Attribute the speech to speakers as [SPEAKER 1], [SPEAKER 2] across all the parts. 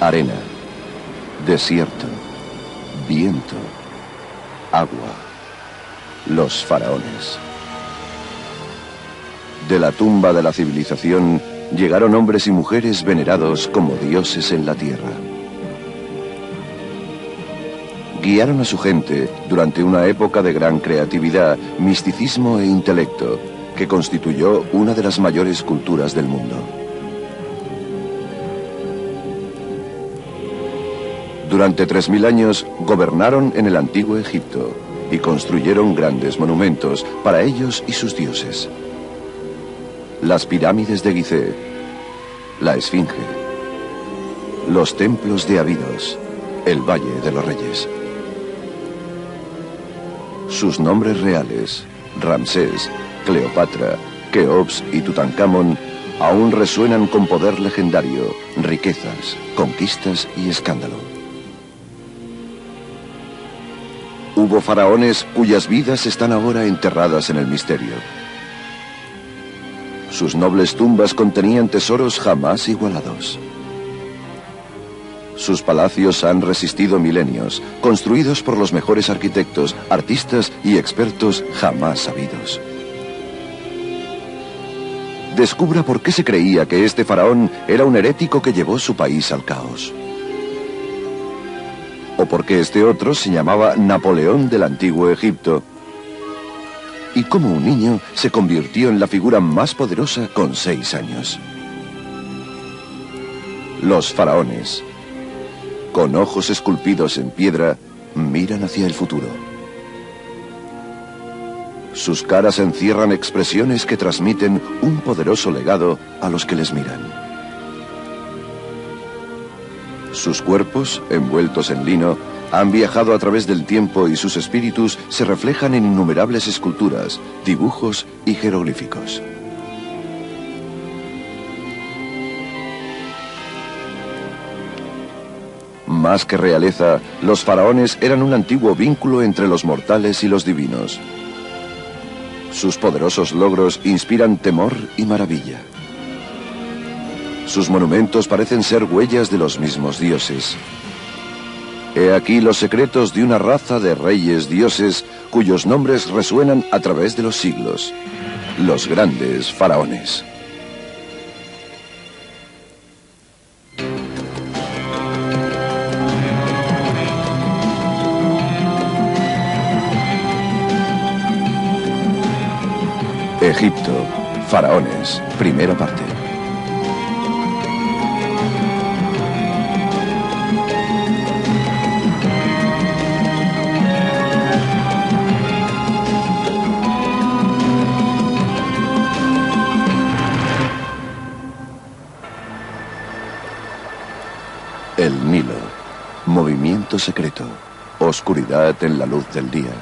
[SPEAKER 1] Arena, desierto, viento, agua, los faraones. De la tumba de la civilización llegaron hombres y mujeres venerados como dioses en la tierra. Guiaron a su gente durante una época de gran creatividad, misticismo e intelecto, que constituyó una de las mayores culturas del mundo. Durante 3000 años gobernaron en el antiguo Egipto y construyeron grandes monumentos para ellos y sus dioses. Las pirámides de Gizeh, la Esfinge, los templos de Abidos, el Valle de los Reyes. Sus nombres reales, Ramsés, Cleopatra, Keops y Tutankamón, aún resuenan con poder legendario, riquezas, conquistas y escándalo. Hubo faraones cuyas vidas están ahora enterradas en el misterio. Sus nobles tumbas contenían tesoros jamás igualados. Sus palacios han resistido milenios, construidos por los mejores arquitectos, artistas y expertos jamás sabidos. Descubra por qué se creía que este faraón era un herético que llevó su país al caos. O por qué este otro se llamaba Napoleón del antiguo Egipto. Y cómo un niño se convirtió en la figura más poderosa con 6 años. Los faraones, con ojos esculpidos en piedra, miran hacia el futuro. Sus caras encierran expresiones que transmiten un poderoso legado a los que les miran. Sus cuerpos, envueltos en lino, han viajado a través del tiempo y sus espíritus se reflejan en innumerables esculturas, dibujos y jeroglíficos. Más que realeza, los faraones eran un antiguo vínculo entre los mortales y los divinos. Sus poderosos logros inspiran temor y maravilla. Sus monumentos parecen ser huellas de los mismos dioses. He aquí los secretos de una raza de reyes dioses cuyos nombres resuenan a través de los siglos. Los grandes faraones. Egipto, faraones, primera parte. El Nilo, movimiento secreto, oscuridad en la luz del día,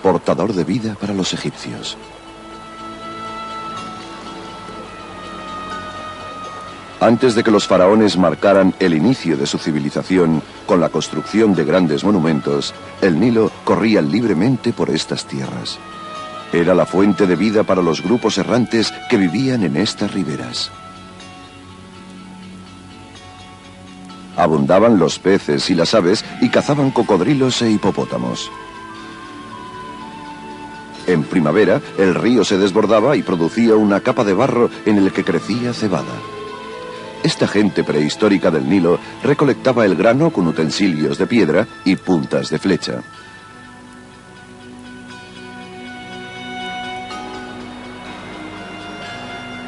[SPEAKER 1] portador de vida para los egipcios. Antes de que los faraones marcaran el inicio de su civilización con la construcción de grandes monumentos, el Nilo corría libremente por estas tierras. Era la fuente de vida para los grupos errantes que vivían en estas riberas. Abundaban los peces y las aves y cazaban cocodrilos e hipopótamos. En primavera, el río se desbordaba y producía una capa de barro en el que crecía cebada. Esta gente prehistórica del Nilo recolectaba el grano con utensilios de piedra y puntas de flecha.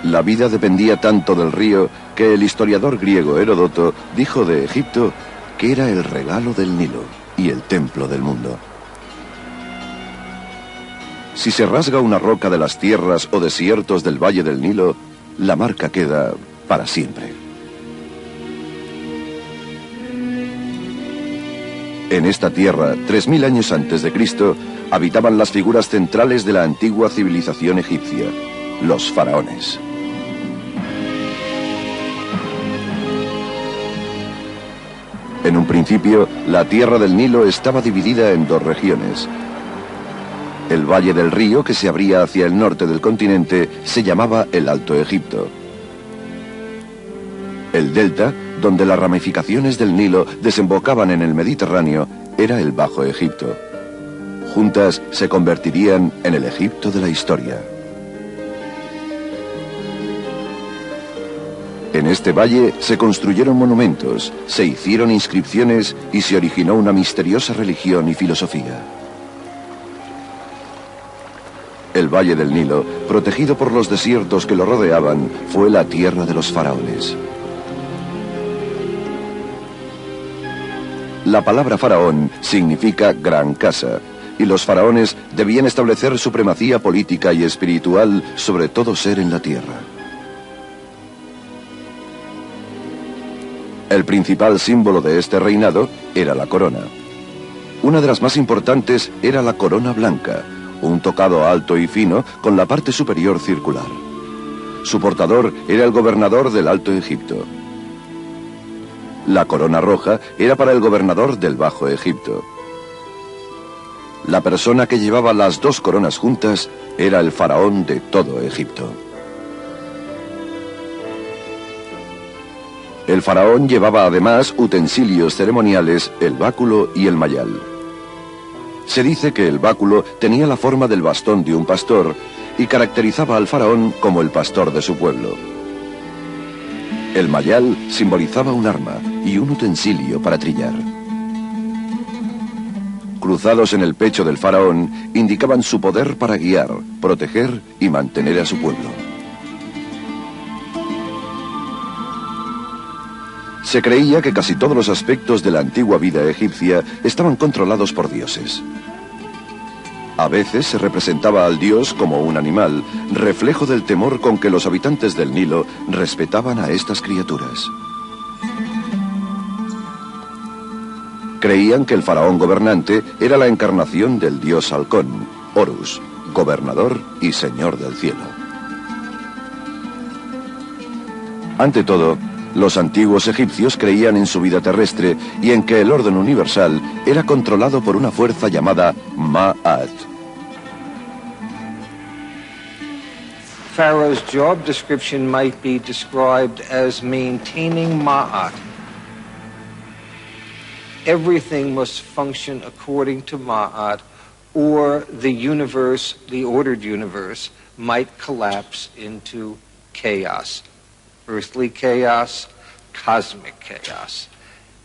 [SPEAKER 1] La vida dependía tanto del río que el historiador griego Heródoto dijo de Egipto que era el regalo del Nilo y el templo del mundo. Si se rasga una roca de las tierras o desiertos del Valle del Nilo, la marca queda para siempre. En esta tierra, 3000 años antes de Cristo, habitaban las figuras centrales de la antigua civilización egipcia, los faraones. En un principio, la tierra del Nilo estaba dividida en 2 regiones. El valle del río, que se abría hacia el norte del continente, se llamaba el Alto Egipto. El delta, donde las ramificaciones del Nilo desembocaban en el Mediterráneo, era el Bajo Egipto. Juntas se convertirían en el Egipto de la historia. En este valle se construyeron monumentos, se hicieron inscripciones y se originó una misteriosa religión y filosofía. El Valle del Nilo, protegido por los desiertos que lo rodeaban, fue la tierra de los faraones. La palabra faraón significa gran casa, y los faraones debían establecer supremacía política y espiritual sobre todo ser en la tierra. El principal símbolo de este reinado era la corona. Una de las más importantes era la corona blanca, un tocado alto y fino con la parte superior circular. Su portador era el gobernador del Alto Egipto. La corona roja era para el gobernador del Bajo Egipto. La persona que llevaba las dos coronas juntas era el faraón de todo Egipto. El faraón llevaba además utensilios ceremoniales, el báculo y el mayal. Se dice que el báculo tenía la forma del bastón de un pastor y caracterizaba al faraón como el pastor de su pueblo. El mayal simbolizaba un arma y un utensilio para trillar. Cruzados en el pecho del faraón, indicaban su poder para guiar, proteger y mantener a su pueblo. Se creía que casi todos los aspectos de la antigua vida egipcia estaban controlados por dioses. A veces se representaba al dios como un animal, reflejo del temor con que los habitantes del Nilo respetaban a estas criaturas. Creían que el faraón gobernante era la encarnación del dios halcón, Horus, gobernador y señor del cielo. Ante todo, los antiguos egipcios creían en su vida terrestre y en que el orden universal era controlado por una fuerza llamada Ma'at.
[SPEAKER 2] Pharaoh's job description might be described as maintaining Ma'at. Everything must function according to Ma'at, or the universe, the ordered universe, might collapse into chaos. Earthly chaos, cosmic chaos.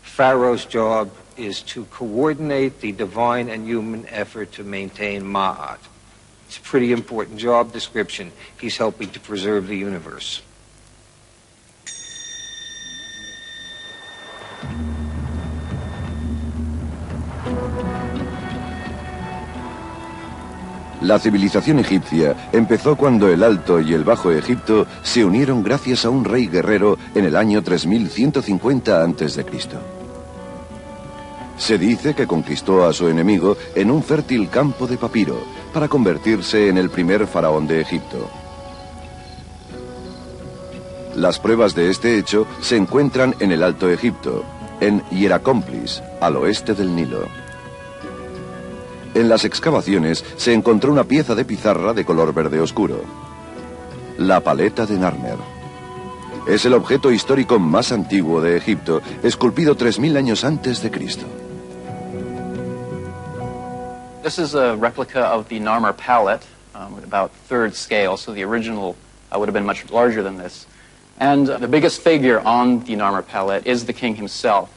[SPEAKER 2] Pharaoh's job is to coordinate the divine and human effort to maintain Ma'at. It's a pretty important job description. He's helping to preserve the universe.
[SPEAKER 1] La civilización egipcia empezó cuando el Alto y el Bajo Egipto se unieron gracias a un rey guerrero en el año 3150 a.C. Se dice que conquistó a su enemigo en un fértil campo de papiro para convertirse en el primer faraón de Egipto. Las pruebas de este hecho se encuentran en el Alto Egipto, en Hierakonpolis, al oeste del Nilo. En las excavaciones se encontró una pieza de pizarra de color verde oscuro. La paleta de Narmer. Es el objeto histórico más antiguo de Egipto, esculpido 3000 años antes de Cristo.
[SPEAKER 3] This is a replica of the Narmer palette, about third scale, so the original would have been much larger than this. And the biggest figure on the Narmer palette is the king himself,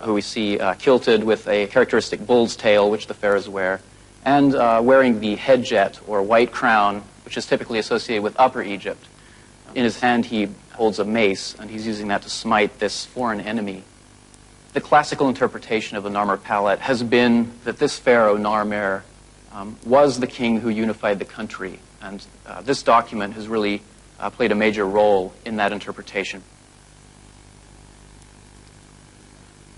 [SPEAKER 3] who we see kilted with a characteristic bull's tail, which the pharaohs wear, and wearing the head jet, or white crown, which is typically associated with Upper Egypt. In his hand he holds a mace, and he's using that to smite this foreign enemy. The classical interpretation of the Narmer palette has been that this pharaoh, Narmer, was the king who unified the country, and this document has really played a major role in that interpretation.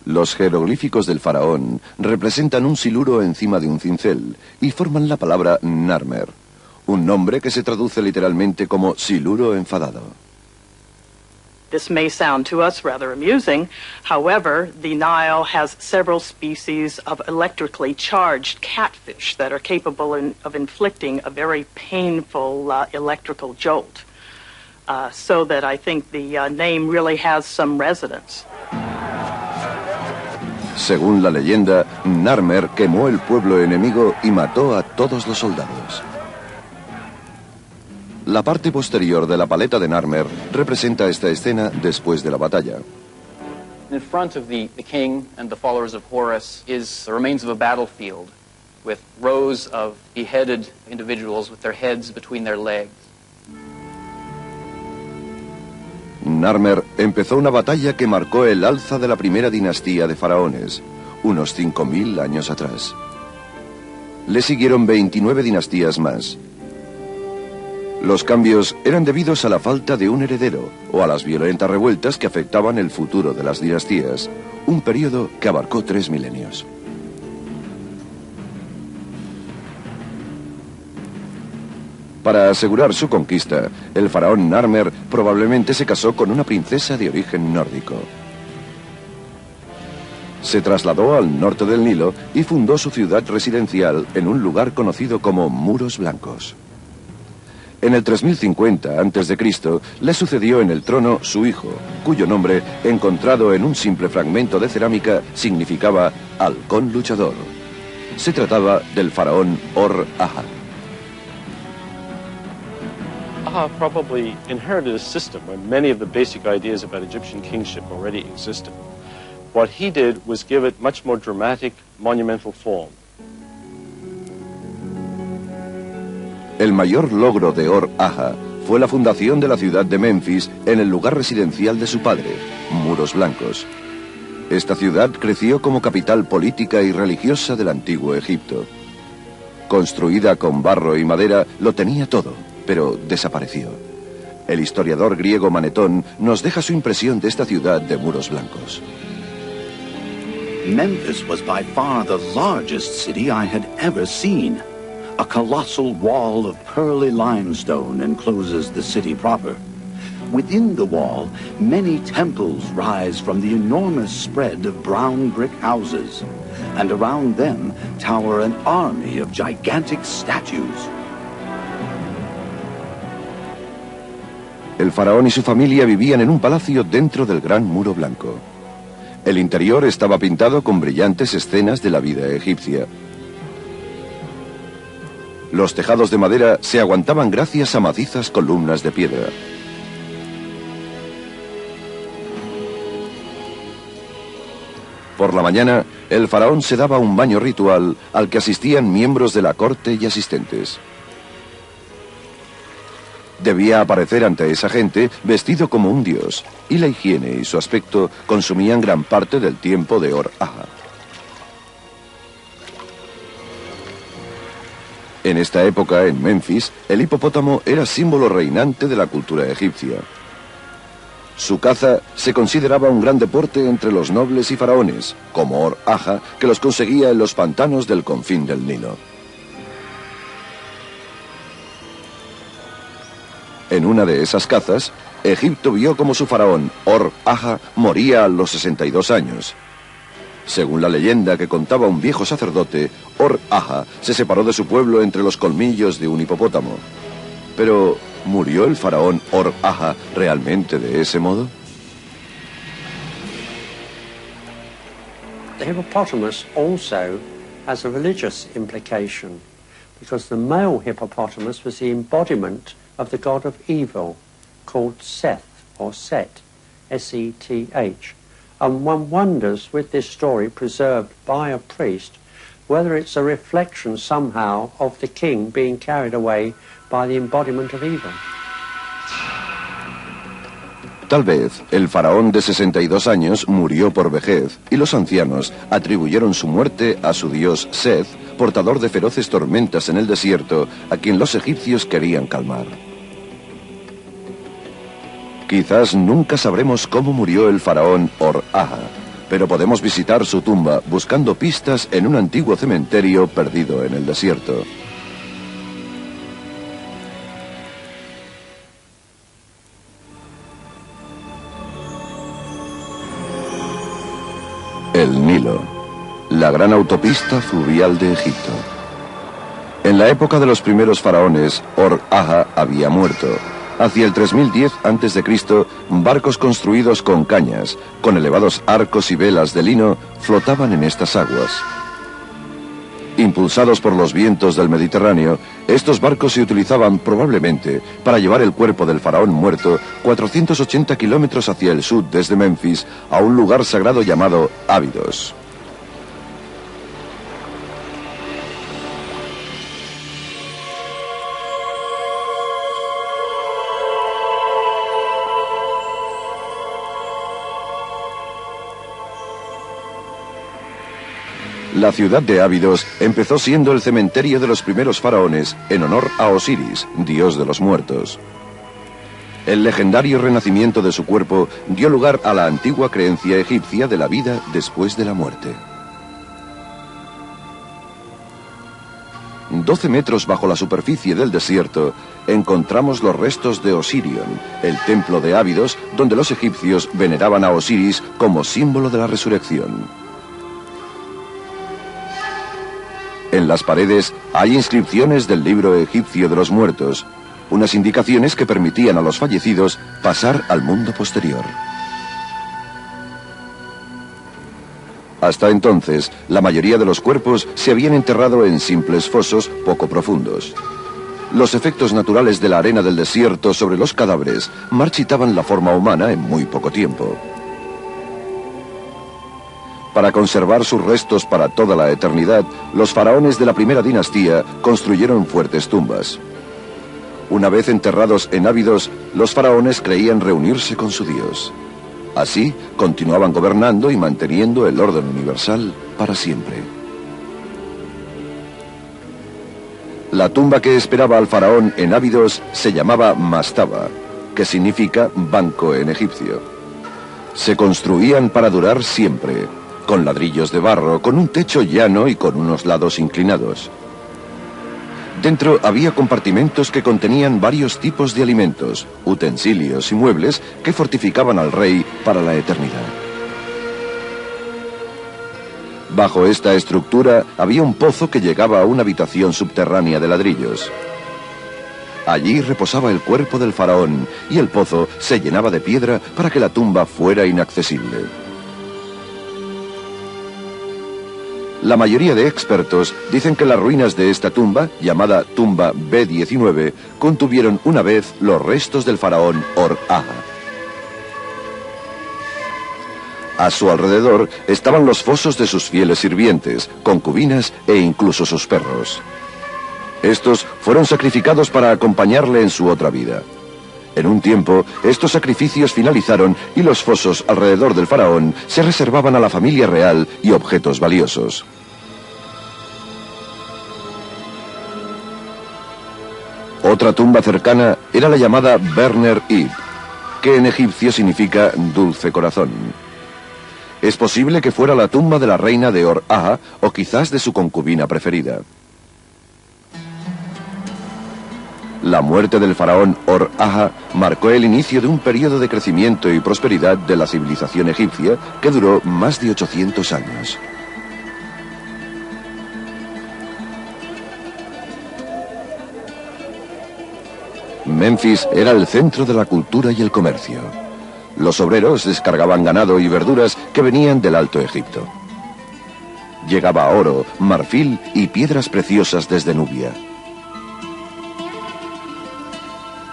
[SPEAKER 1] Los jeroglíficos del faraón representan un siluro encima de un cincel y forman la palabra Narmer, un nombre que se traduce literalmente como siluro enfadado.
[SPEAKER 4] This may sound to us rather amusing. However, the Nile has several species of electrically charged catfish that are capable of inflicting a very painful electrical jolt. so that I think the name really has some resonance.
[SPEAKER 1] Según la leyenda, Narmer quemó el pueblo enemigo y mató a todos los soldados. La parte posterior de la paleta de Narmer representa esta escena después de la batalla.
[SPEAKER 3] In front of the king and the followers of Horus is the remains of a battlefield with rows of beheaded individuals with their heads between their legs.
[SPEAKER 1] Narmer empezó una batalla que marcó el alza de la primera dinastía de faraones, unos 5000 años atrás. Le siguieron 29 dinastías más. Los cambios eran debidos a la falta de un heredero o a las violentas revueltas que afectaban el futuro de las dinastías, un periodo que abarcó 3 milenios. Para asegurar su conquista, el faraón Narmer probablemente se casó con una princesa de origen nórdico. Se trasladó al norte del Nilo y fundó su ciudad residencial en un lugar conocido como Muros Blancos. En el 3050 a.C. le sucedió en el trono su hijo, cuyo nombre, encontrado en un simple fragmento de cerámica, significaba halcón luchador. Se trataba del faraón Or-Aha.
[SPEAKER 5] Aha probably inherited a system where many of the basic ideas about Egyptian kingship already existed. What he did was give it much more dramatic, monumental form.
[SPEAKER 1] El mayor logro de Or-Aha fue la fundación de la ciudad de Memphis en el lugar residencial de su padre, Muros Blancos. Esta ciudad creció como capital política y religiosa del antiguo Egipto. Construida con barro y madera, lo tenía todo, pero desapareció. El historiador griego Manetón nos deja su impresión de esta ciudad de Muros Blancos.
[SPEAKER 6] Memphis was by far the largest city I had ever seen. A colossal wall of pearly limestone encloses the city proper. Within the wall, many temples rise from the enormous spread of brown brick houses, and around them tower an army of gigantic statues.
[SPEAKER 1] El faraón y su familia vivían en un palacio dentro del gran muro blanco. El interior estaba pintado con brillantes escenas de la vida egipcia. Los tejados de madera se aguantaban gracias a macizas columnas de piedra. Por la mañana, el faraón se daba un baño ritual al que asistían miembros de la corte y asistentes. Debía aparecer ante esa gente vestido como un dios, y la higiene y su aspecto consumían gran parte del tiempo de Or-Aha. En esta época, en Memphis, el hipopótamo era símbolo reinante de la cultura egipcia. Su caza se consideraba un gran deporte entre los nobles y faraones, como Or-Aha, que los conseguía en los pantanos del confín del Nilo. En una de esas cazas, Egipto vio como su faraón, Or-Aha, moría a los 62 años. Según la leyenda que contaba un viejo sacerdote, Or-Aha se separó de su pueblo entre los colmillos de un hipopótamo. Pero, ¿murió el faraón Or-Aha realmente de ese modo?
[SPEAKER 7] The hippopotamus also has a religious implication, because the male hippopotamus was the embodiment of the god of evil, called Seth, or Set, S-E-T-H. And one wonders, with this story preserved by a priest, whether it's a reflection somehow of the king being carried away by the embodiment of evil.
[SPEAKER 1] Tal vez el faraón de 62 años murió por vejez y los ancianos atribuyeron su muerte a su dios Seth, portador de feroces tormentas en el desierto, a quien los egipcios querían calmar. Quizás nunca sabremos cómo murió el faraón Or-Aha, pero podemos visitar su tumba buscando pistas en un antiguo cementerio perdido en el desierto. El Nilo, la gran autopista fluvial de Egipto. En la época de los primeros faraones, Or-Aha había muerto, Hacia el 3010 a.C., barcos construidos con cañas, con elevados arcos y velas de lino, flotaban en estas aguas. Impulsados por los vientos del Mediterráneo, estos barcos se utilizaban probablemente para llevar el cuerpo del faraón muerto 480 kilómetros hacia el sur desde Memphis a un lugar sagrado llamado Ábidos. La ciudad de Ábidos empezó siendo el cementerio de los primeros faraones en honor a Osiris, dios de los muertos. El legendario renacimiento de su cuerpo dio lugar a la antigua creencia egipcia de la vida después de la muerte. 12 metros bajo la superficie del desierto encontramos los restos de Osirion, el templo de Ábidos donde los egipcios veneraban a Osiris como símbolo de la resurrección. En las paredes hay inscripciones del libro egipcio de los muertos, unas indicaciones que permitían a los fallecidos pasar al mundo posterior. Hasta entonces, la mayoría de los cuerpos se habían enterrado en simples fosos poco profundos. Los efectos naturales de la arena del desierto sobre los cadáveres marchitaban la forma humana en muy poco tiempo. Para conservar sus restos para toda la eternidad, los faraones de la primera dinastía construyeron fuertes tumbas. Una vez enterrados en Ábidos, los faraones creían reunirse con su dios. Así, continuaban gobernando y manteniendo el orden universal para siempre. La tumba que esperaba al faraón en Ábidos se llamaba Mastaba, que significa banco en egipcio. Se construían para durar siempre, con ladrillos de barro, con un techo llano y con unos lados inclinados. Dentro había compartimentos que contenían varios tipos de alimentos, utensilios y muebles que fortificaban al rey para la eternidad. Bajo esta estructura había un pozo que llegaba a una habitación subterránea de ladrillos. Allí reposaba el cuerpo del faraón y el pozo se llenaba de piedra para que la tumba fuera inaccesible. La mayoría de expertos dicen que las ruinas de esta tumba, llamada tumba B19, contuvieron una vez los restos del faraón Or-Aha. A su alrededor estaban los fosos de sus fieles sirvientes, concubinas e incluso sus perros. Estos fueron sacrificados para acompañarle en su otra vida. En un tiempo, estos sacrificios finalizaron y los fosos alrededor del faraón se reservaban a la familia real y objetos valiosos. Otra tumba cercana era la llamada Berner Ib, que en egipcio significa dulce corazón. Es posible que fuera la tumba de la reina de Or-Aha o quizás de su concubina preferida. La muerte del faraón Or-Aha marcó el inicio de un periodo de crecimiento y prosperidad de la civilización egipcia que duró más de 800 años. Memphis era el centro de la cultura y el comercio. Los obreros descargaban ganado y verduras que venían del Alto Egipto. Llegaba oro, marfil y piedras preciosas desde Nubia.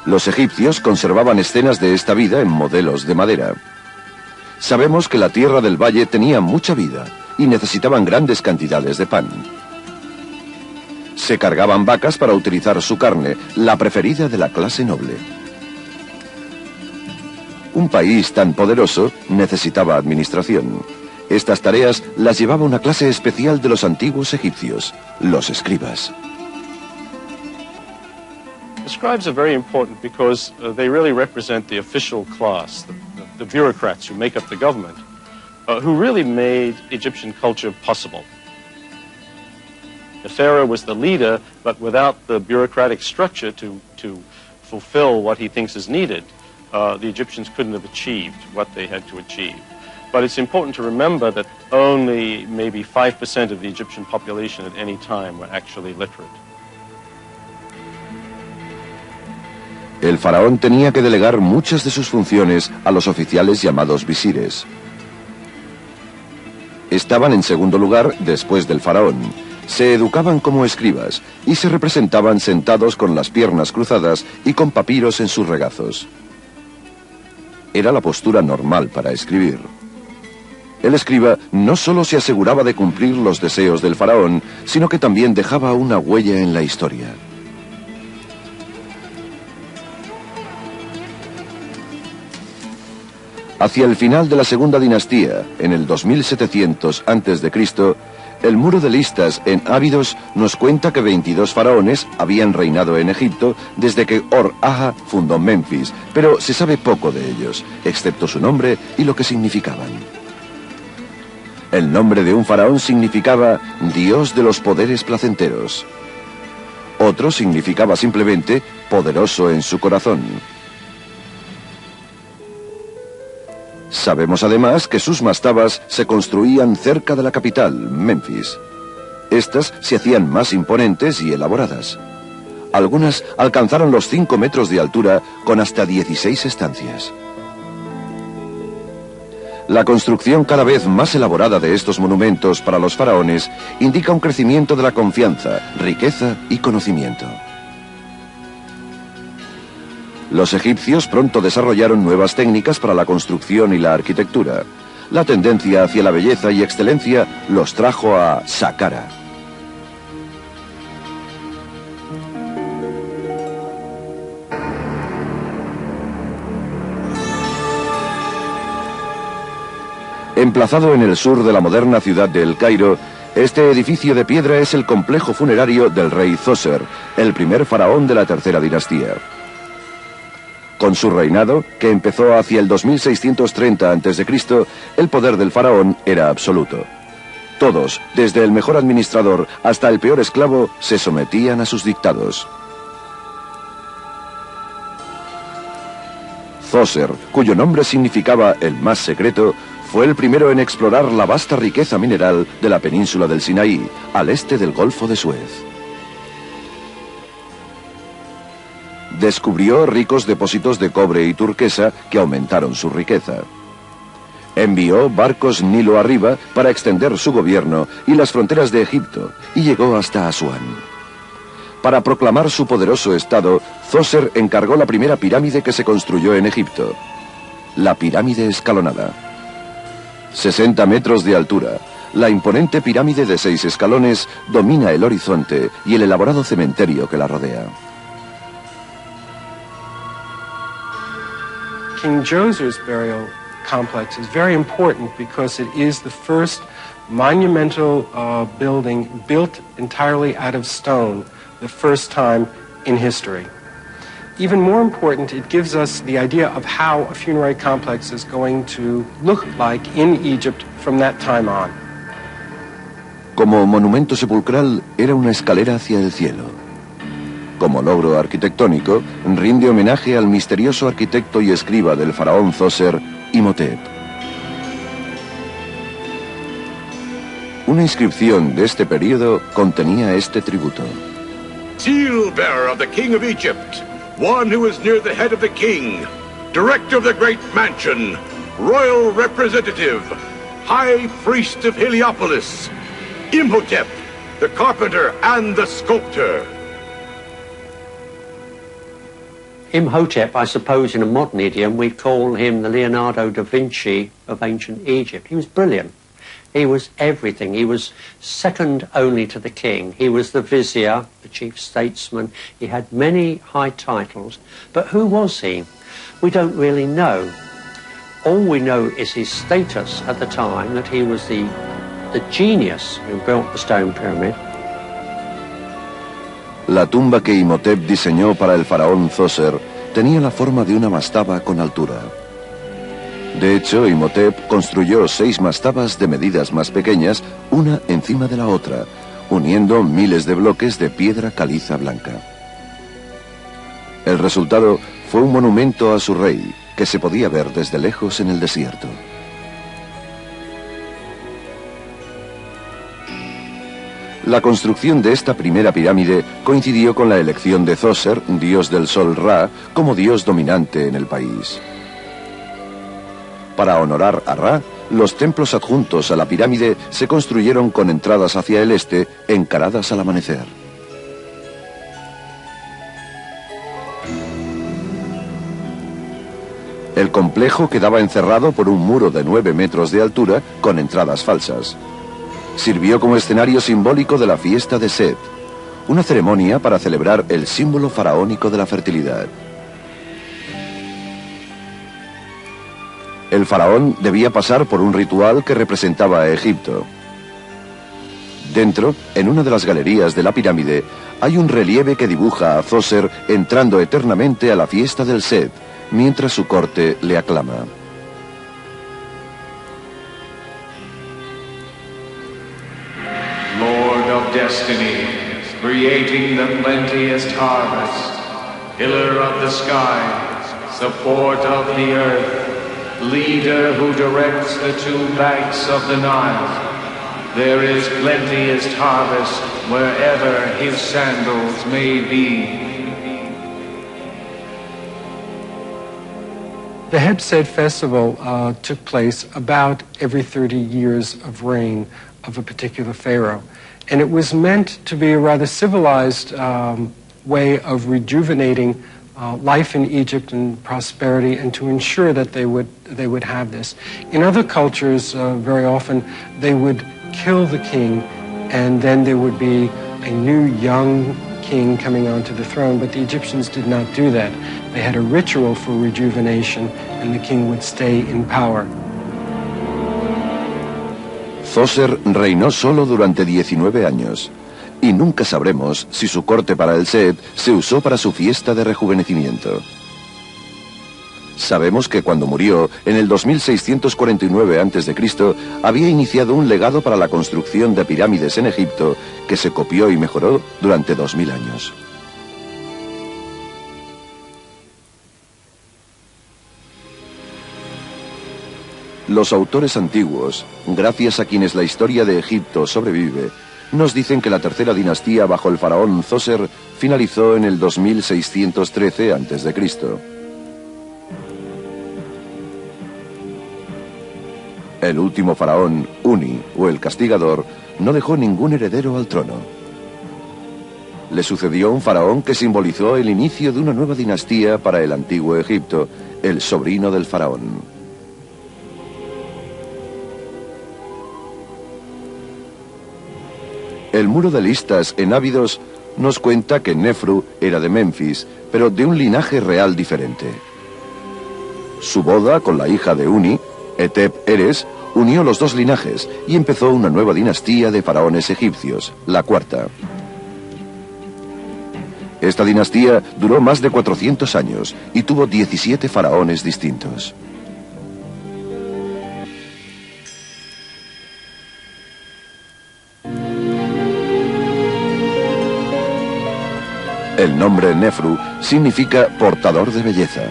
[SPEAKER 1] Los egipcios conservaban escenas de esta vida en modelos de madera. Sabemos que la tierra del valle tenía mucha vida y necesitaban grandes cantidades de pan. Se cargaban vacas para utilizar su carne, la preferida de la clase noble. Un país tan poderoso necesitaba administración. Estas tareas las llevaba una clase especial de los antiguos egipcios, los escribas.
[SPEAKER 5] The scribes are very important because they really represent the official class, the bureaucrats who make up the government, who really made Egyptian culture possible. The pharaoh was the leader, but without the bureaucratic structure to fulfill what he thinks is needed, the Egyptians couldn't have achieved what they had to achieve. But it's important to remember that only maybe 5% of the Egyptian population at any time were actually literate.
[SPEAKER 1] El faraón tenía que delegar muchas de sus funciones a los oficiales llamados visires. Estaban en segundo lugar después del faraón. Se educaban como escribas y se representaban sentados con las piernas cruzadas y con papiros en sus regazos. Era la postura normal para escribir. El escriba no solo se aseguraba de cumplir los deseos del faraón, sino que también dejaba una huella en la historia. Hacia el final de la segunda dinastía, en el 2700 a.C., el muro de listas en Abidos nos cuenta que 22 faraones habían reinado en Egipto desde que Or-Aha fundó Memphis, pero se sabe poco de ellos, excepto su nombre y lo que significaban. El nombre de un faraón significaba Dios de los poderes placenteros. Otro significaba simplemente poderoso en su corazón. Sabemos además que sus mastabas se construían cerca de la capital, Memphis. Estas se hacían más imponentes y elaboradas. Algunas alcanzaron los 5 metros de altura con hasta 16 estancias. La construcción cada vez más elaborada de estos monumentos para los faraones indica un crecimiento de la confianza, riqueza y conocimiento. Los egipcios pronto desarrollaron nuevas técnicas para la construcción y la arquitectura. La tendencia hacia la belleza y excelencia los trajo a Saqqara. Emplazado en el sur de la moderna ciudad de El Cairo, este edificio de piedra es el complejo funerario del rey Zoser, el primer faraón de la tercera dinastía. Con su reinado, que empezó hacia el 2630 a.C., el poder del faraón era absoluto. Todos, desde el mejor administrador hasta el peor esclavo, se sometían a sus dictados. Zoser, cuyo nombre significaba el más secreto, fue el primero en explorar la vasta riqueza mineral de la península del Sinaí, al este del Golfo de Suez. Descubrió ricos depósitos de cobre y turquesa que aumentaron su riqueza. Envió barcos Nilo arriba para extender su gobierno y las fronteras de Egipto, y llegó hasta Asuán. Para proclamar su poderoso estado, Zoser encargó la primera pirámide que se construyó en Egipto, la pirámide escalonada. 60 metros de altura, la imponente pirámide de 6 escalones domina el horizonte y el elaborado cementerio que la rodea.
[SPEAKER 8] King Djoser's burial complex is very important because it is the first monumental building built entirely out of stone, the first time in history. Even more important, it gives us the idea of how a funerary complex is going to look like in Egypt from that time on.
[SPEAKER 1] Como monumento sepulcral, era una escalera hacia el cielo. Como logro arquitectónico, rinde homenaje al misterioso arquitecto y escriba del faraón Zoser, Imhotep. Una inscripción de este periodo contenía este tributo.
[SPEAKER 9] Seal bearer of the King of Egypt, one who is near the head of the king, director of the great mansion, royal representative, high priest of Heliopolis, Imhotep, the carpenter and the sculptor.
[SPEAKER 7] Imhotep, I suppose in a modern idiom, we'd call him the Leonardo da Vinci of ancient Egypt. He was brilliant. He was everything. He was second only to the king. He was the vizier, the chief statesman. He had many high titles. But who was he? We don't really know. All we know is his status at the time, that he was the genius who built the stone pyramid.
[SPEAKER 1] La tumba que Imhotep diseñó para el faraón Zoser tenía la forma de una mastaba con altura. De hecho, Imhotep construyó 6 mastabas de medidas más pequeñas, una encima de la otra, uniendo miles de bloques de piedra caliza blanca. El resultado fue un monumento a su rey, que se podía ver desde lejos en el desierto. La construcción de esta primera pirámide coincidió con la elección de Djoser, dios del sol Ra, como dios dominante en el país. Para honorar a Ra, los templos adjuntos a la pirámide se construyeron con entradas hacia el este, encaradas al amanecer. El complejo quedaba encerrado por un muro de 9 metros de altura con entradas falsas. Sirvió como escenario simbólico de la fiesta de Set, una ceremonia para celebrar el símbolo faraónico de la fertilidad. El faraón debía pasar por un ritual que representaba a Egipto. Dentro, en una de las galerías de la pirámide, hay un relieve que dibuja a Djoser entrando eternamente a la fiesta del Set, mientras su corte le aclama.
[SPEAKER 10] Lord of destiny, creating the plenteous harvest, pillar of the sky, support of the earth, leader who directs the two banks of the Nile. There is plenteous harvest wherever his sandals may be.
[SPEAKER 8] The Heb-Sed festival took place about every 30 years of reign of a particular pharaoh. And it was meant to be a rather civilized way of rejuvenating life in Egypt and prosperity, and to ensure that they would have this. In other cultures, very often, they would kill the king, and then there would be a new young king coming onto the throne, but the Egyptians did not do that. They had a ritual for rejuvenation, and the king would stay in power.
[SPEAKER 1] Djoser reinó solo durante 19 años, y nunca sabremos si su corte para el Set se usó para su fiesta de rejuvenecimiento. Sabemos que cuando murió, en el 2649 a.C., había iniciado un legado para la construcción de pirámides en Egipto que se copió y mejoró durante 2000 años. Los autores antiguos, gracias a quienes la historia de Egipto sobrevive, nos dicen que la tercera dinastía bajo el faraón Djoser finalizó en el 2613 a.C. El último faraón, Uni, o el castigador, no dejó ningún heredero al trono. Le sucedió un faraón que simbolizó el inicio de una nueva dinastía para el antiguo Egipto, el sobrino del faraón. El muro de listas en Ábidos nos cuenta que Nefru era de Memphis, pero de un linaje real diferente. Su boda con la hija de Uni, Etep-Eres, unió los dos linajes y empezó una nueva dinastía de faraones egipcios, la cuarta. Esta dinastía duró más de 400 años y tuvo 17 faraones distintos. El nombre Nefru significa portador de belleza,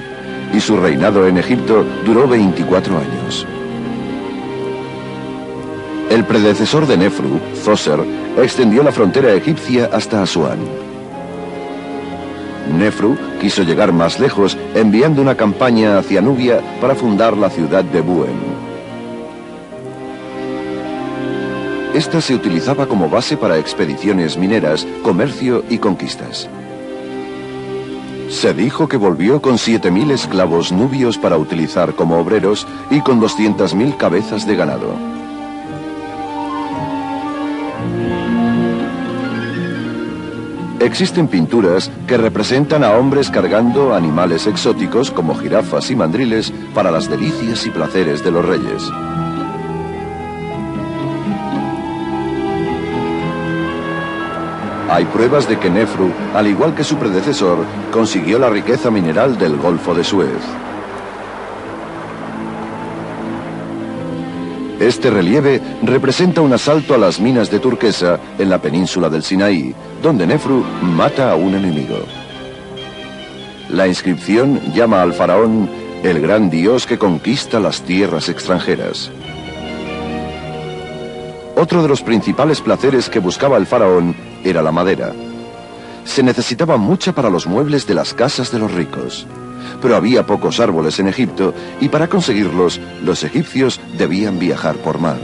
[SPEAKER 1] y su reinado en Egipto duró 24 años. El predecesor de Nefru, Djoser, extendió la frontera egipcia hasta Asuán. Nefru quiso llegar más lejos enviando una campaña hacia Nubia para fundar la ciudad de Buen. Esta se utilizaba como base para expediciones mineras, comercio y conquistas. Se dijo que volvió con 7.000 esclavos nubios para utilizar como obreros y con 200.000 cabezas de ganado. Existen pinturas que representan a hombres cargando animales exóticos como jirafas y mandriles para las delicias y placeres de los reyes. Hay pruebas de que Nefru, al igual que su predecesor, consiguió la riqueza mineral del Golfo de Suez. Este relieve representa un asalto a las minas de turquesa en la península del Sinaí, donde Nefru mata a un enemigo. La inscripción llama al faraón el gran dios que conquista las tierras extranjeras. Otro de los principales placeres que buscaba el faraón era la madera. Se necesitaba mucha para los muebles de las casas de los ricos. Pero había pocos árboles en Egipto y para conseguirlos, los egipcios debían viajar por mar.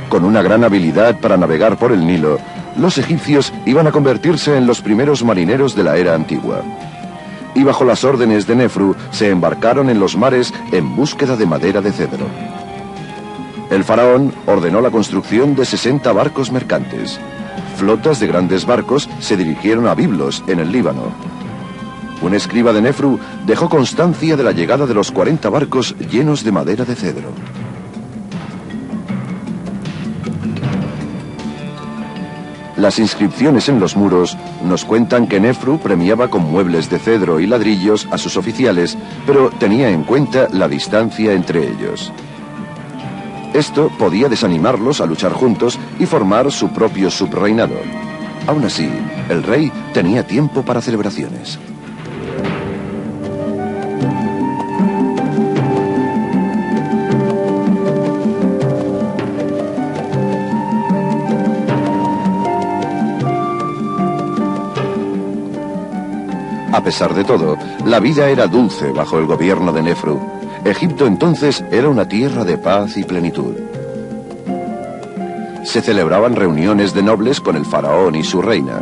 [SPEAKER 1] Con una gran habilidad para navegar por el Nilo, los egipcios iban a convertirse en los primeros marineros de la era antigua. Y bajo las órdenes de Nefru se embarcaron en los mares en búsqueda de madera de cedro. El faraón ordenó la construcción de 60 barcos mercantes. Flotas de grandes barcos se dirigieron a Biblos, en el Líbano. Un escriba de Nefru dejó constancia de la llegada de los 40 barcos llenos de madera de cedro. Las inscripciones en los muros nos cuentan que Nefru premiaba con muebles de cedro y ladrillos a sus oficiales, pero tenía en cuenta la distancia entre ellos. Esto podía desanimarlos a luchar juntos y formar su propio subreinado. Aún así, el rey tenía tiempo para celebraciones. A pesar de todo, la vida era dulce bajo el gobierno de Nefru. Egipto entonces era una tierra de paz y plenitud. Se celebraban reuniones de nobles con el faraón y su reina.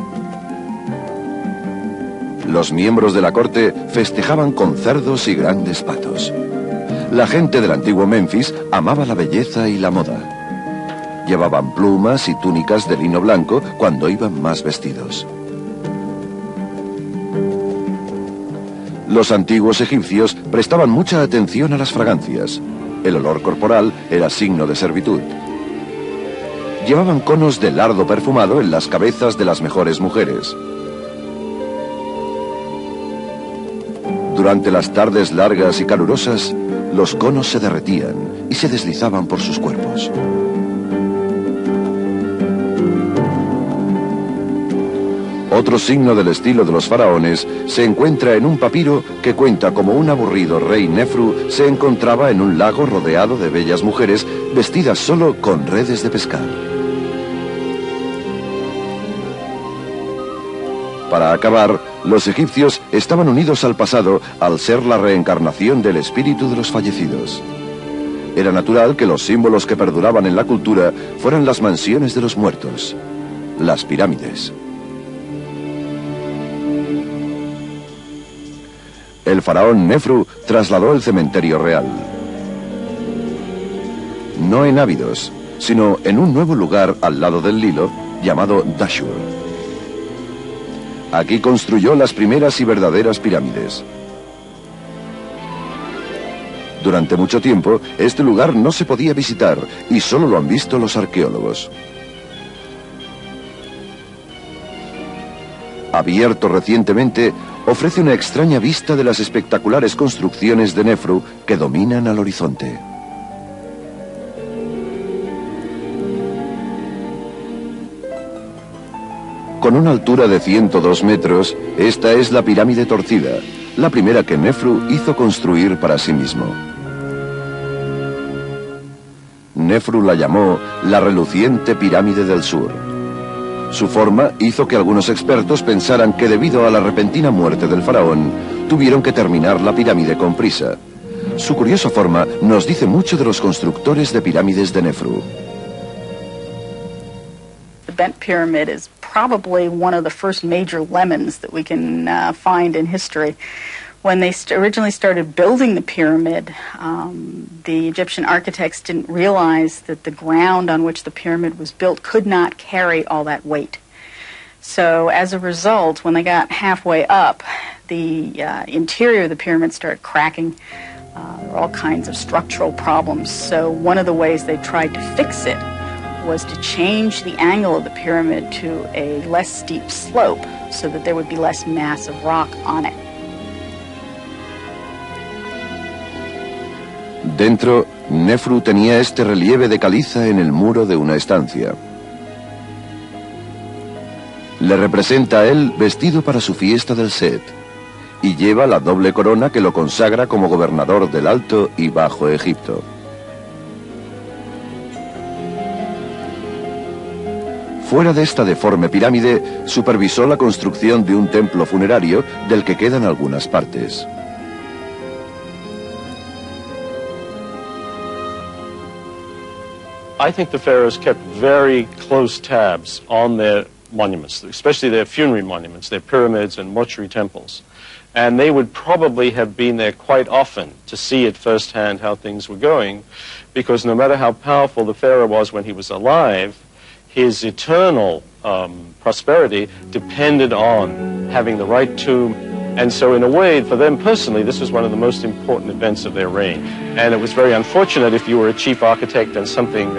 [SPEAKER 1] Los miembros de la corte festejaban con cerdos y grandes patos. La gente del antiguo Memphis amaba la belleza y la moda. Llevaban plumas y túnicas de lino blanco cuando iban más vestidos. Los antiguos egipcios prestaban mucha atención a las fragancias. El olor corporal era signo de servitud. Llevaban conos de lardo perfumado en las cabezas de las mejores mujeres. Durante las tardes largas y calurosas, los conos se derretían y se deslizaban por sus cuerpos. Otro signo del estilo de los faraones se encuentra en un papiro que cuenta cómo un aburrido rey Nefru se encontraba en un lago rodeado de bellas mujeres vestidas solo con redes de pescar. Para acabar, los egipcios estaban unidos al pasado al ser la reencarnación del espíritu de los fallecidos. Era natural que los símbolos que perduraban en la cultura fueran las mansiones de los muertos, las pirámides. El faraón Nefru trasladó el cementerio real. No en Abidos, sino en un nuevo lugar al lado del Nilo llamado Dashur. Aquí construyó las primeras y verdaderas pirámides. Durante mucho tiempo, este lugar no se podía visitar y solo lo han visto los arqueólogos. Abierto recientemente, ofrece una extraña vista de las espectaculares construcciones de Nefru que dominan al horizonte. Con una altura de 102 metros, esta es la pirámide torcida, la primera que Nefru hizo construir para sí mismo. Nefru la llamó la reluciente pirámide del sur. Su forma hizo que algunos expertos pensaran que debido a la repentina muerte del faraón, tuvieron que terminar la pirámide con prisa. Su curiosa forma nos dice mucho de los constructores de pirámides de Nefru.
[SPEAKER 11] The bent pyramid is probably one of the first major lemons that we can find in history. When they originally started building the pyramid, the Egyptian architects didn't realize that the ground on which the pyramid was built could not carry all that weight. So as a result, when they got halfway up, the interior of the pyramid started cracking. There were all kinds of structural problems. So one of the ways they tried to fix it was to change the angle of the pyramid to a less steep slope so that there would be less mass of rock on it.
[SPEAKER 1] Dentro, Nefru tenía este relieve de caliza en el muro de una estancia. Le representa a él vestido para su fiesta del Set. y lleva la doble corona que lo consagra como gobernador del Alto y Bajo Egipto. Fuera de esta deforme pirámide, supervisó la construcción de un templo funerario del que quedan algunas partes.
[SPEAKER 5] I think the pharaohs kept very close tabs on their monuments, especially their funerary monuments, their pyramids and mortuary temples. And they would probably have been there quite often to see at first hand how things were going, because no matter how powerful the pharaoh was when he was alive, his eternal prosperity depended on having the right tomb. And so in a way, for them personally, this was one of the most important events of their reign. And it was very unfortunate if you were a chief architect and something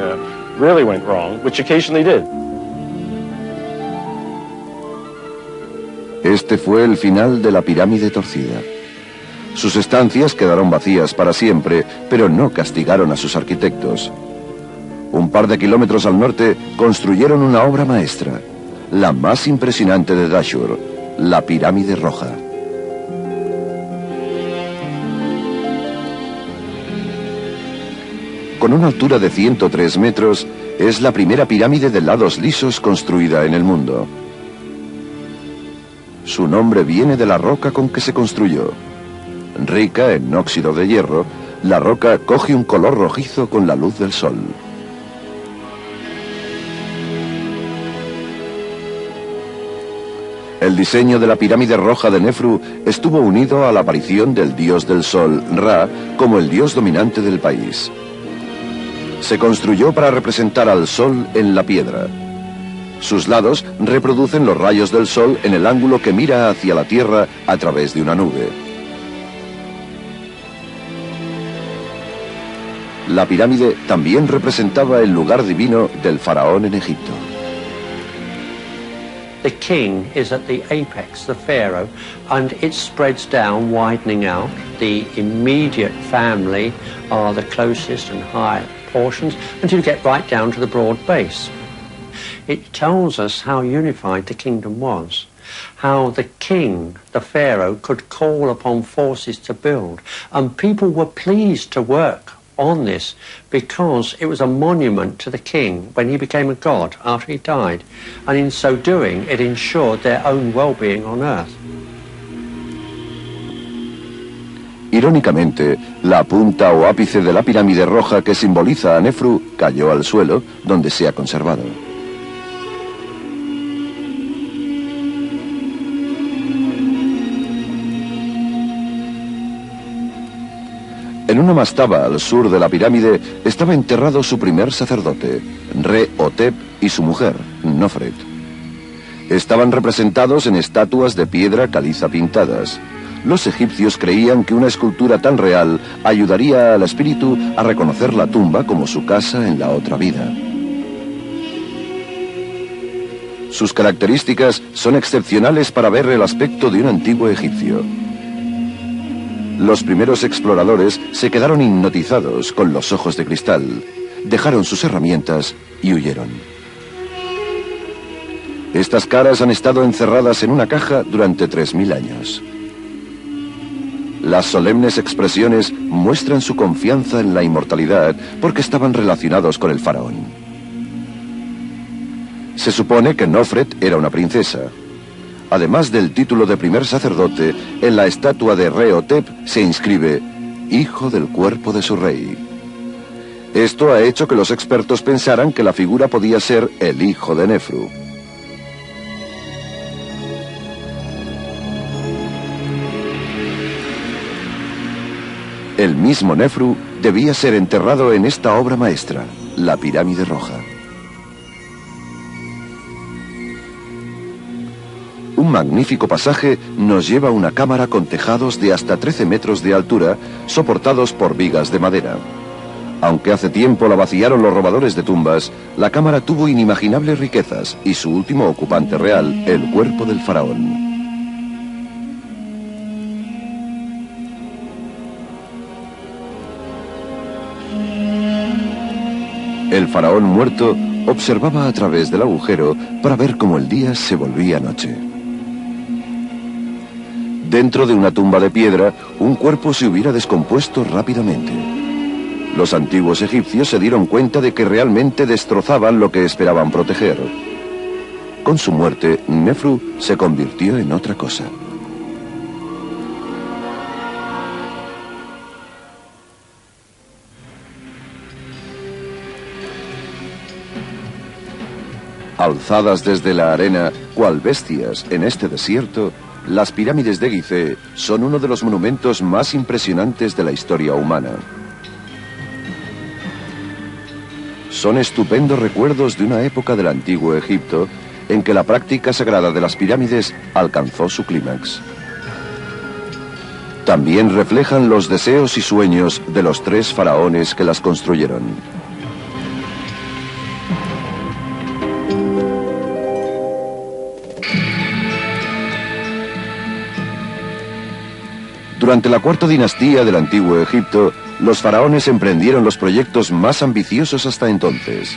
[SPEAKER 5] really went wrong, which occasionally did.
[SPEAKER 1] Este fue el final de la pirámide torcida. Sus estancias quedaron vacías para siempre, pero no castigaron a sus arquitectos. Un par de kilómetros al norte construyeron una obra maestra, la más impresionante de Dashur, la Pirámide Roja. Con una altura de 103 metros, es la primera pirámide de lados lisos construida en el mundo. Su nombre viene de la roca con que se construyó. Rica en óxido de hierro, la roca coge un color rojizo con la luz del sol. El diseño de la pirámide roja de Nefru estuvo unido a la aparición del dios del sol, Ra, como el dios dominante del país. Se construyó para representar al sol en la piedra. Sus lados reproducen los rayos del sol en el ángulo que mira hacia la tierra a través de una nube. La pirámide también representaba el lugar divino del faraón en Egipto.
[SPEAKER 7] The king is at the apex, the pharaoh, and it spreads down, widening out. The immediate family are the closest and higher portions until you get right down to the broad base. It tells us how unified the kingdom was, how the king, the pharaoh, could call upon forces to build, and people were pleased to work on this because it was a monument to the king when he became a god after he died, and in so doing it ensured their own well-being on earth.
[SPEAKER 1] Irónicamente, la punta o ápice de la pirámide roja que simboliza a Nefru cayó al suelo, donde se ha conservado. En una mastaba al sur de la pirámide estaba enterrado su primer sacerdote, Re-Hotep, y su mujer, Nofret. Estaban representados en estatuas de piedra caliza pintadas. Los egipcios creían que una escultura tan real ayudaría al espíritu a reconocer la tumba como su casa en la otra vida. Sus características son excepcionales para ver el aspecto de un antiguo egipcio. Los primeros exploradores se quedaron hipnotizados con los ojos de cristal, dejaron sus herramientas y huyeron. Estas caras han estado encerradas en una caja durante 3000 años. Las solemnes expresiones muestran su confianza en la inmortalidad porque estaban relacionados con el faraón. Se supone que Nofret era una princesa. Además del título de primer sacerdote, en la estatua de Re-Hotep se inscribe «Hijo del cuerpo de su rey». Esto ha hecho que los expertos pensaran que la figura podía ser el hijo de Nefru. El mismo Nefru debía ser enterrado en esta obra maestra, la Pirámide Roja. Un magnífico pasaje nos lleva a una cámara con tejados de hasta 13 metros de altura, soportados por vigas de madera. Aunque hace tiempo la vaciaron los robadores de tumbas, la cámara tuvo inimaginables riquezas y su último ocupante real, el cuerpo del faraón. El faraón muerto observaba a través del agujero para ver cómo el día se volvía noche. Dentro de una tumba de piedra, un cuerpo se hubiera descompuesto rápidamente. Los antiguos egipcios se dieron cuenta de que realmente destrozaban lo que esperaban proteger. Con su muerte, Nefru se convirtió en otra cosa. Alzadas desde la arena, cual bestias en este desierto, las pirámides de Gizeh son uno de los monumentos más impresionantes de la historia humana. Son estupendos recuerdos de una época del antiguo Egipto en que la práctica sagrada de las pirámides alcanzó su clímax. También reflejan los deseos y sueños de los 3 faraones que las construyeron. Durante la cuarta dinastía del antiguo Egipto, los faraones emprendieron los proyectos más ambiciosos hasta entonces.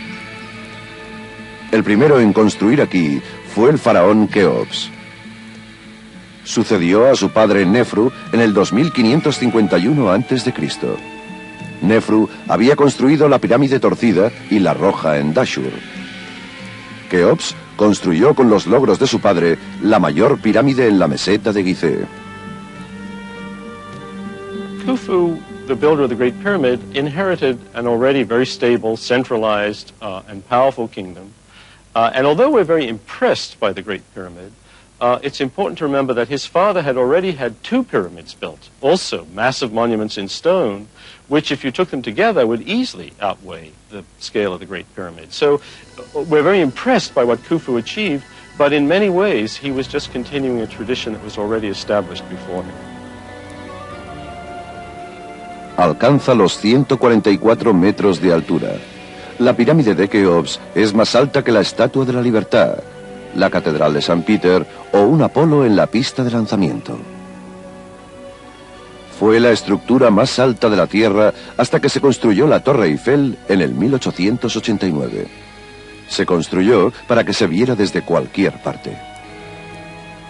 [SPEAKER 1] El primero en construir aquí fue el faraón Keops. Sucedió a su padre Nefru en el 2551 a.C. Nefru había construido la pirámide torcida y la roja en Dashur. Keops construyó con los logros de su padre la mayor pirámide en la meseta de Gizeh.
[SPEAKER 5] Khufu, the builder of the Great Pyramid, inherited an already very stable, centralized, and powerful kingdom. And although we're very impressed by the Great Pyramid, it's important to remember that his father had already had 2 pyramids built, also massive monuments in stone, which if you took them together would easily outweigh the scale of the Great Pyramid. So we're very impressed by what Khufu achieved, but in many ways he was just continuing a tradition that was already established before him.
[SPEAKER 1] Alcanza los 144 metros de altura. La pirámide de Keops es más alta que la Estatua de la Libertad, la Catedral de San Peter o un Apolo en la pista de lanzamiento. Fue la estructura más alta de la Tierra hasta que se construyó la Torre Eiffel en el 1889. Se construyó para que se viera desde cualquier parte.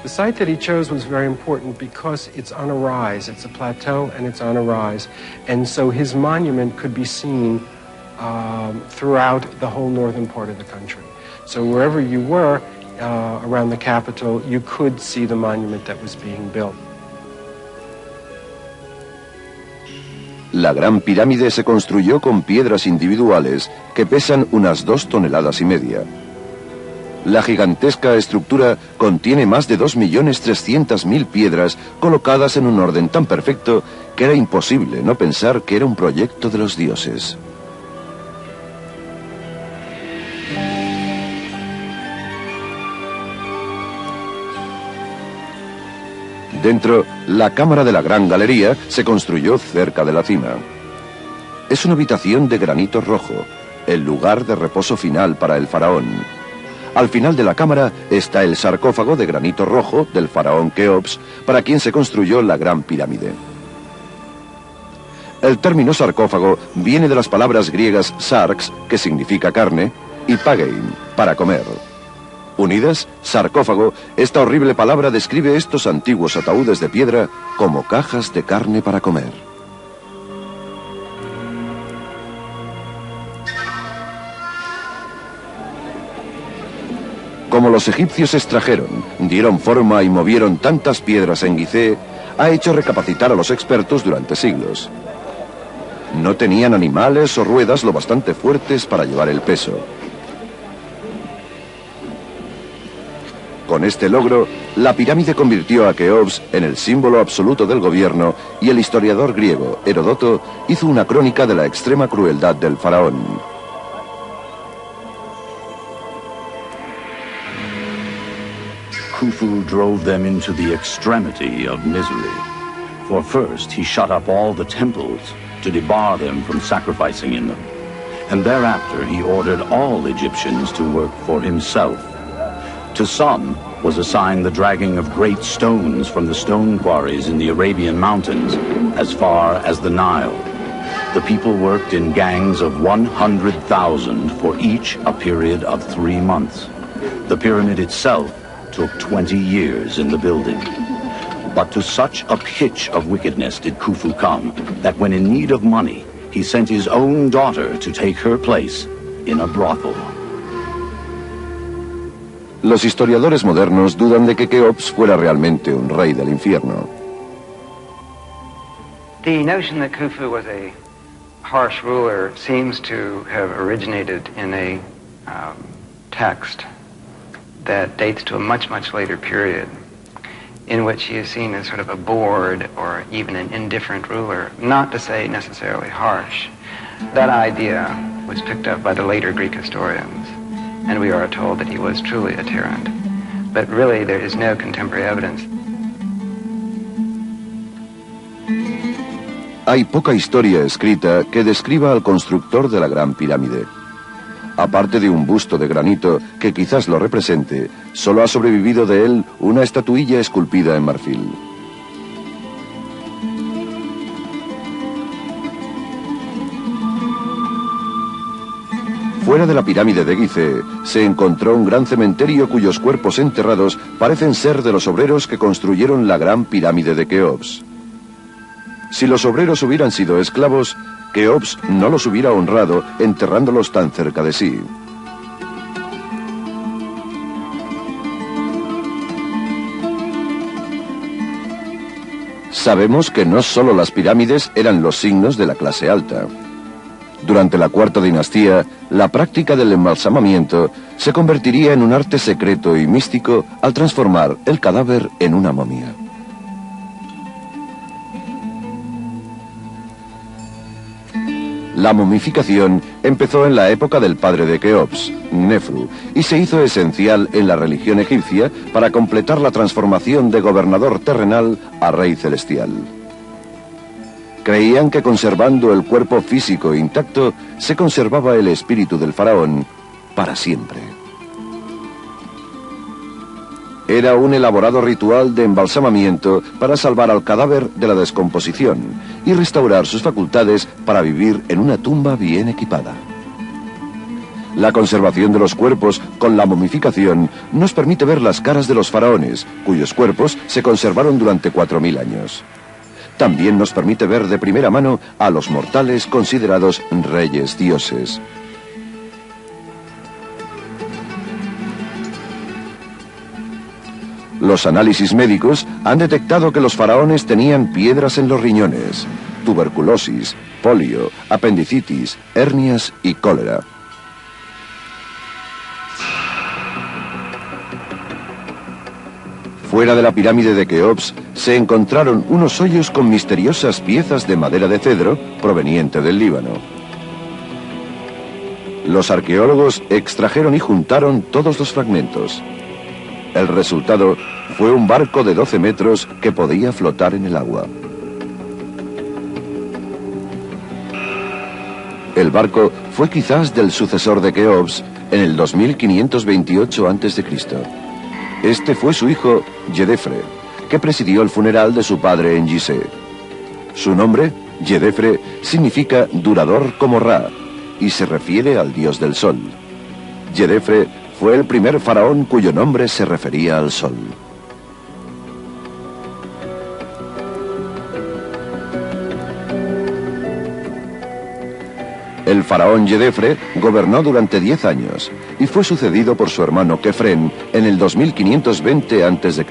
[SPEAKER 8] The site that he chose was very important because it's on a rise. It's a plateau and it's on a rise. And so his monument could be seen throughout the whole northern part of the country. So wherever you were around the capital, you could see the monument that was being built.
[SPEAKER 1] La Gran Pirámide se construyó con piedras individuales que pesan unas 2,5 toneladas. La gigantesca estructura contiene más de 2.300.000 piedras colocadas en un orden tan perfecto que era imposible no pensar que era un proyecto de los dioses. Dentro, la cámara de la Gran Galería se construyó cerca de la cima. Es una habitación de granito rojo, el lugar de reposo final para el faraón. Al final de la cámara está el sarcófago de granito rojo del faraón Keops, para quien se construyó la Gran Pirámide. El término sarcófago viene de las palabras griegas sarx, que significa carne, y pagein, para comer. Unidas, sarcófago, esta horrible palabra describe estos antiguos ataúdes de piedra como cajas de carne para comer. Como los egipcios extrajeron, dieron forma y movieron tantas piedras en Gizeh, ha hecho recapacitar a los expertos durante siglos. No tenían animales o ruedas lo bastante fuertes para llevar el peso. Con este logro, la pirámide convirtió a Keops en el símbolo absoluto del gobierno y el historiador griego Heródoto hizo una crónica de la extrema crueldad del faraón.
[SPEAKER 6] Khufu drove them into the extremity of misery. For first, he shut up all the temples to debar them from sacrificing in them. And thereafter, he ordered all Egyptians to work for himself. To some was assigned the dragging of great stones from the stone quarries in the Arabian mountains as far as the Nile. The people worked in gangs of 100,000 for each a period of 3 months. The pyramid itself took 20 years in the building. But to such a pitch of wickedness did Khufu come, that when in need of money, he sent his own daughter to take her place in a brothel.
[SPEAKER 1] Los historiadores modernos dudan de que Keops fuera realmente un rey del infierno.
[SPEAKER 12] The notion that Khufu was a harsh ruler seems to have originated in a text that dates to a much, much later period, in which he is seen as sort of a bored or even an indifferent ruler, not to say necessarily harsh. That idea was picked up by the later Greek historians, and we are told that he was truly a tyrant. But really, there is no contemporary evidence.
[SPEAKER 1] Hay poca historia escrita que describa al constructor de la Gran Pirámide. Aparte de un busto de granito que quizás lo represente, solo ha sobrevivido de él una estatuilla esculpida en marfil. Fuera de la pirámide de Gizeh se encontró un gran cementerio cuyos cuerpos enterrados parecen ser de los obreros que construyeron la Gran Pirámide de Keops. Si los obreros hubieran sido esclavos, Keops no los hubiera honrado enterrándolos tan cerca de sí. Sabemos que no solo las pirámides eran los signos de la clase alta. Durante la Cuarta Dinastía, la práctica del embalsamamiento se convertiría en un arte secreto y místico al transformar el cadáver en una momia. La momificación empezó en la época del padre de Keops, Nefru, y se hizo esencial en la religión egipcia para completar la transformación de gobernador terrenal a rey celestial. Creían que conservando el cuerpo físico intacto, se conservaba el espíritu del faraón para siempre. Era un elaborado ritual de embalsamamiento para salvar al cadáver de la descomposición y restaurar sus facultades para vivir en una tumba bien equipada. La conservación de los cuerpos con la momificación nos permite ver las caras de los faraones, cuyos cuerpos se conservaron durante 4000 años. También nos permite ver de primera mano a los mortales considerados reyes dioses. Los análisis médicos han detectado que los faraones tenían piedras en los riñones, tuberculosis, polio, apendicitis, hernias y cólera. Fuera de la pirámide de Keops se encontraron unos hoyos con misteriosas piezas de madera de cedro proveniente del Líbano. Los arqueólogos extrajeron y juntaron todos los fragmentos. El resultado fue un barco de 12 metros que podía flotar en el agua. El barco fue quizás del sucesor de Keops en el 2528 a.C. Este fue su hijo, Yedefre, que presidió el funeral de su padre en Gizeh. Su nombre, Yedefre, significa durador como Ra y se refiere al dios del sol. Yedefre fue el primer faraón cuyo nombre se refería al sol. El faraón Yedefre gobernó durante 10 años y fue sucedido por su hermano Kefren en el 2520 a.C.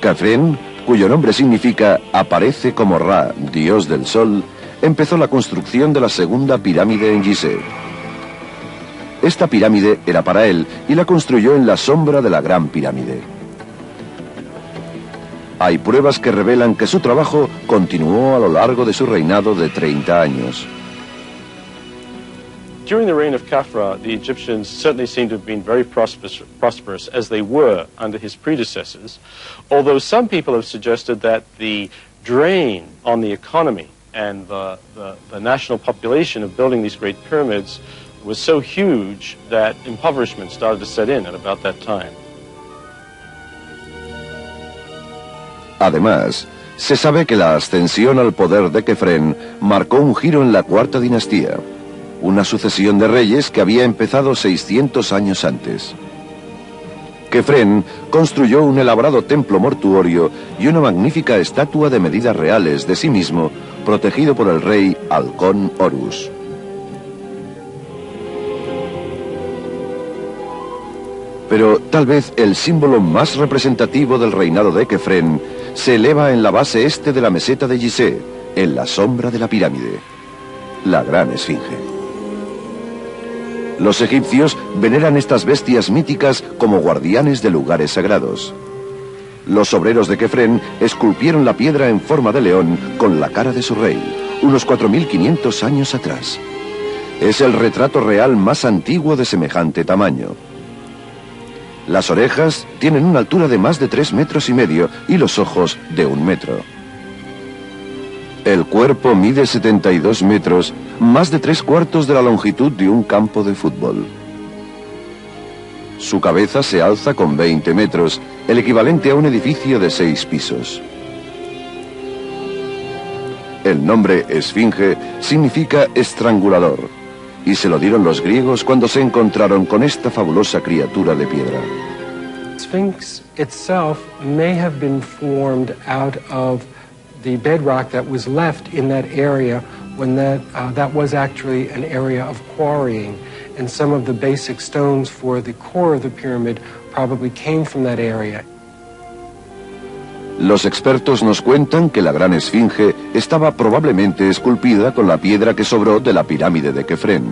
[SPEAKER 1] Kefren, cuyo nombre significa aparece como Ra, dios del sol, empezó la construcción de la segunda pirámide en Gizeh. Esta pirámide era para él y la construyó en la sombra de la Gran Pirámide. Hay pruebas que revelan que su trabajo continuó a lo largo de su reinado de 30 años.
[SPEAKER 5] During the reign of Khafra, the Egyptians certainly seem to have been very prosperous as they were under his predecessors, although some people have suggested that the drain on the economy and the national population of building these great pyramids was so huge that impoverishment started to set in at about that time.
[SPEAKER 1] Además, se sabe que la ascensión al poder de Kefren marcó un giro en la Cuarta Dinastía, una sucesión de reyes que había empezado 600 años antes. Kefren construyó un elaborado templo mortuorio y una magnífica estatua de medidas reales de sí mismo, protegido por el rey Halcón Horus. Pero tal vez el símbolo más representativo del reinado de Kefren se eleva en la base este de la meseta de Gizeh, en la sombra de la pirámide, la Gran Esfinge. Los egipcios veneran estas bestias míticas como guardianes de lugares sagrados. Los obreros de Kefren esculpieron la piedra en forma de león con la cara de su rey, unos 4500 años atrás. Es el retrato real más antiguo de semejante tamaño. Las orejas tienen una altura de más de 3,5 metros y los ojos de 1 metro. El cuerpo mide 72 metros, más de 3/4 de la longitud de un campo de fútbol. Su cabeza se alza con 20 metros, el equivalente a un edificio de 6 pisos. El nombre Esfinge significa estrangulador, y se lo dieron los griegos cuando se encontraron con esta fabulosa criatura de piedra.
[SPEAKER 8] Sphinx itself may have been formed out of the bedrock that was left in that area when that was actually an area of quarrying, and some of the basic stones for the core of the pyramid probably came from that area.
[SPEAKER 1] Los expertos nos cuentan que la Gran Esfinge estaba probablemente esculpida con la piedra que sobró de la pirámide de Kefren.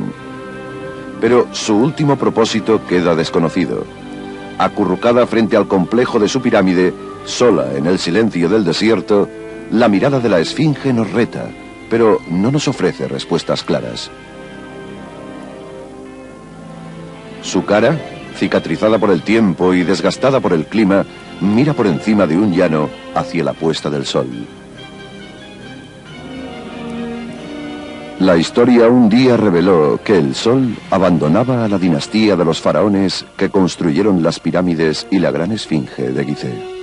[SPEAKER 1] Pero su último propósito queda desconocido. Acurrucada frente al complejo de su pirámide, sola en el silencio del desierto, la mirada de la Esfinge nos reta, pero no nos ofrece respuestas claras. Su cara, cicatrizada por el tiempo y desgastada por el clima, mira por encima de un llano hacia la puesta del sol. La historia un día reveló que el sol abandonaba a la dinastía de los faraones que construyeron las pirámides y la Gran Esfinge de Gizeh.